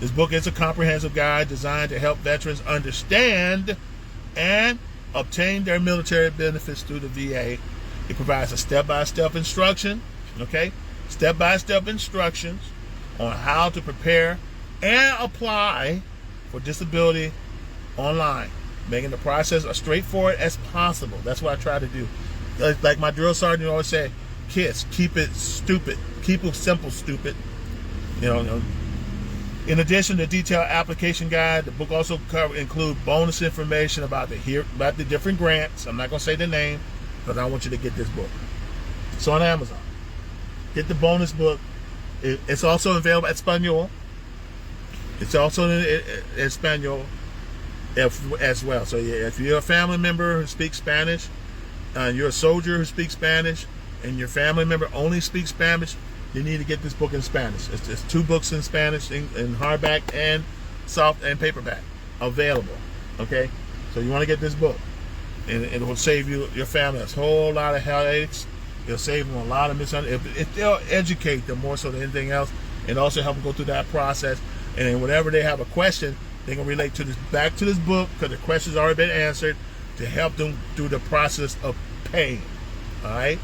This book is a comprehensive guide designed to help veterans understand and obtain their military benefits through the VA. It provides a step-by-step instruction, okay? Step-by-step instructions on how to prepare and apply for disability online, making the process as straightforward as possible. That's what I try to do. Like my drill sergeant always say, kids, keep it stupid. Keep it simple, stupid. In addition to the detailed application guide, the book also include bonus information about the different grants. I'm not going to say the name because I want you to get this book. It's on Amazon. Get the bonus book. It's also available at Espanol. It's also in Espanol as well. So yeah, if you're a family member who speaks Spanish, you're a soldier who speaks Spanish, and your family member only speaks Spanish, you need to get this book in Spanish. It's 2 books in Spanish, in hardback and soft and paperback available. Okay, so you want to get this book, and it will save your family a whole lot of headaches. It'll save them a lot of misunderstandings. It'll educate them more so than anything else, and also help them go through that process. And then whenever they have a question, they can relate to back to this book because the question's already been answered to help them through the process of paying. All right.